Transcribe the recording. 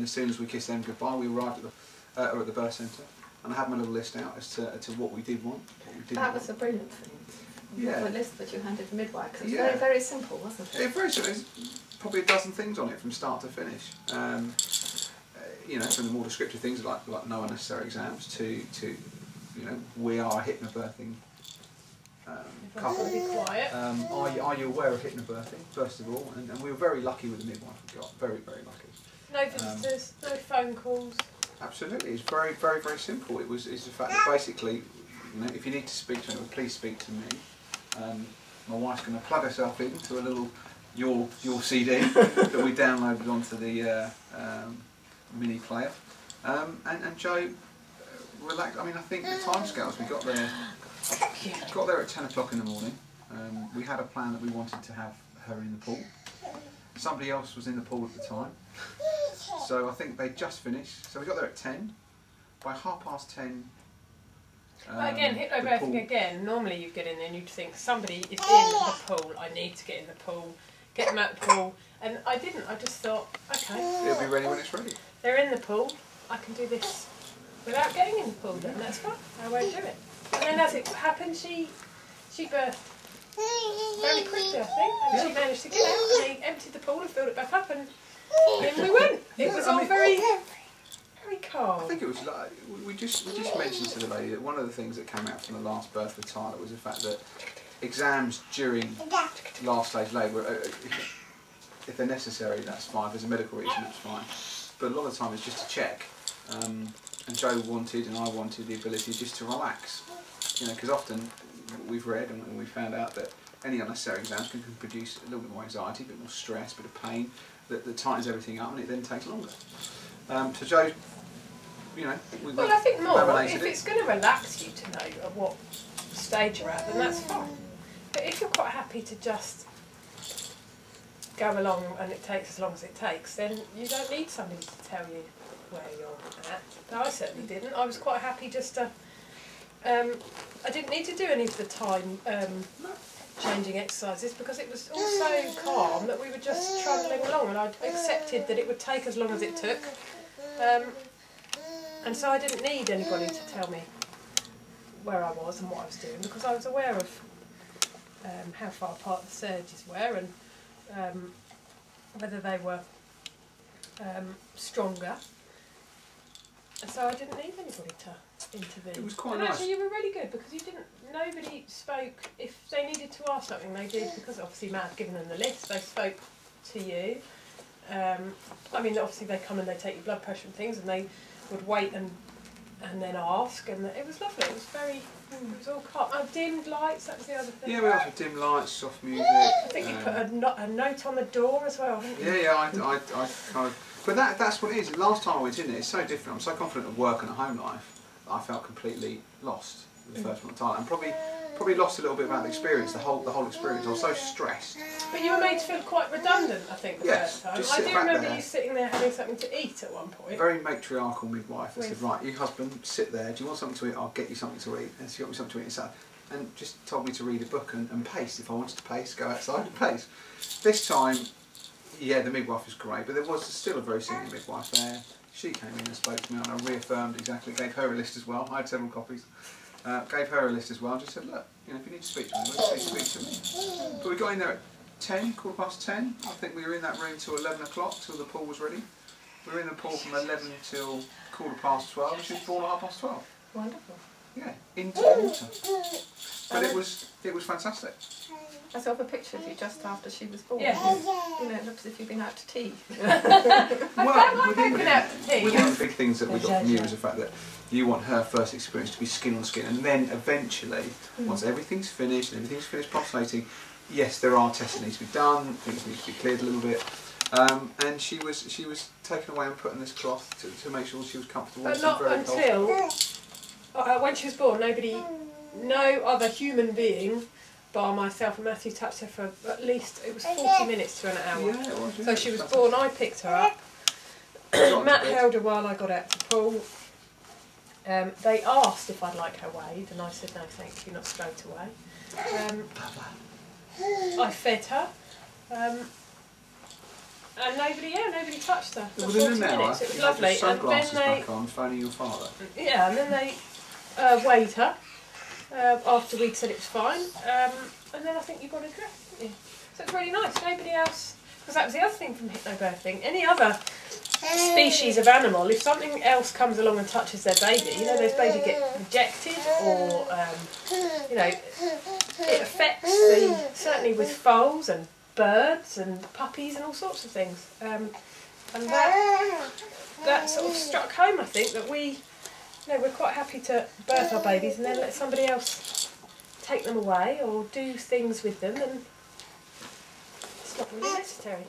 as soon as we kissed them goodbye, we arrived at the birth centre, and I had my little list out as to what we did want, what we didn't want. That was a brilliant thing. Yeah. The list that you handed the midwife. It was Yeah. very, very simple, wasn't it? Very simple. There's probably a dozen things on it from start to finish. You know, from the more descriptive things like no unnecessary exams to you know, we are a hypnobirthing couple. Be quiet. Are you aware of hypnobirthing, first of all? And we were very lucky with the midwife we got. Very, very lucky. No visitors, no phone calls. Absolutely, it's very, very, very simple. It's the fact that basically, you know, if you need to speak to anyone, please speak to me. My wife's going to plug herself into a little your CD that we downloaded onto the mini player, and Joe relaxed. I mean, I think the timescales we got there at 10 o'clock in the morning. We had a plan that we wanted to have her in the pool. Somebody else was in the pool at the time, so I think they just finished. So we got there at 10. By 10:30. But again, hypnobirthing again, normally you get in there and you'd think somebody is in the pool, I need to get in the pool, get them out the pool. And I didn't, I just thought, okay. It'll be ready when it's ready. They're in the pool, I can do this without getting in the pool then, that's fine, I won't do it. And then as it happened, she birthed very quickly, I think, and she managed to get out and they emptied the pool and filled it back up and in we went. It was all very calm. I think it was like, we just mentioned to the lady that one of the things that came out from the last birth with Tyler was the fact that exams during last stage labour, if they're necessary, that's fine. If there's a medical reason, that's fine. But a lot of the time it's just to check. And Joe wanted, and I wanted, the ability just to relax. You know, because often we've read and we found out that any unnecessary exams can produce a little bit more anxiety, a bit more stress, a bit of pain, that tightens everything up, and it then takes longer. So Joe, you know, well, I think more, if it's going to relax you to know at what stage you're at, then that's fine. But if you're quite happy to just go along and it takes as long as it takes, then you don't need somebody to tell you where you're at. No, I certainly didn't. I was quite happy just to... I didn't need to do any of the time changing exercises because it was all so calm that we were just trundling along, and I accepted that it would take as long as it took. And so I didn't need anybody to tell me where I was and what I was doing because I was aware of how far apart the surges were and whether they were stronger. And so I didn't need anybody to intervene. It was quite and nice. Actually, you were really good because you didn't. Nobody spoke. If they needed to ask something, they did because obviously Matt had given them the list. They spoke to you. I mean, obviously they come and they take your blood pressure and things, and they would wait and then ask, and it was lovely. It was very. It was all calm. Oh, dimmed lights. That was the other thing. Yeah, we also had dim lights, soft music. I think you put a note on the door as well. Didn't you? Yeah, I kind of. But that's what it is. Last time I went in there, it's so different. I'm so confident of work and at home life. I felt completely lost the first one at time, and probably lost a little bit about the experience. The whole experience. I was so stressed. But you were made to feel quite redundant, I think, the yes, first time. just I sit do back remember there. you sitting there having something to eat at one point. Very matriarchal midwife. I said, right, you husband, sit there. Do you want something to eat? I'll get you something to eat. And she got me something to eat inside. And just told me to read a book and pace. If I wanted to pace, go outside and pace. This time, yeah, the midwife was great, but there was still a very senior midwife there. She came in and spoke to me, and I reaffirmed exactly, gave her a list as well. I had several copies. Gave her a list as well, and just said, look, you know, if you need to speak to me, please speak to me. But we got in there at 10, 10:15. I think we were in that room till 11 o'clock, till the pool was ready. We were in the pool from 11 till 12:15, and she was born at 12:30. Wonderful. Yeah, into the water. But it was fantastic. I saw a picture of you just after she was born. Yeah. You know, it looks as if you've been out to tea. Well, I've been out to tea. one of the big things that we got from you is the fact that you want her first experience to be skin on skin, and then eventually, once everything's finished and everything's finished postulating, yes, there are tests that need to be done, things need to be cleared a little bit. And she was taken away and put in this cloth to make sure she was comfortable. But not until when she was born, no other human being, bar myself and Matthew, touched her for at least, it was 40 minutes to an hour. Yeah, it was, yeah. So she was born, I picked her up. Matt held her while I got out to the pool. They asked if I'd like her weighed, and I said no thank you, not straight away. I fed her. And nobody touched her for Within 40 an hour, minutes. It was you lovely. had your And then sunglasses they, back on, phoning your father. yeah, and then they weighed her after we'd said it was fine. And then I think you got her dressed, didn't you? So it's really nice. Nobody else, because that was the other thing from hypnobirthing. Any other species of animal, if something else comes along and touches their baby, you know, those babies get rejected, or you know, it affects the, certainly with foals and birds and puppies and all sorts of things. And that sort of struck home, I think, that we, you know, we're quite happy to birth our babies and then let somebody else take them away or do things with them, and it's not really necessary.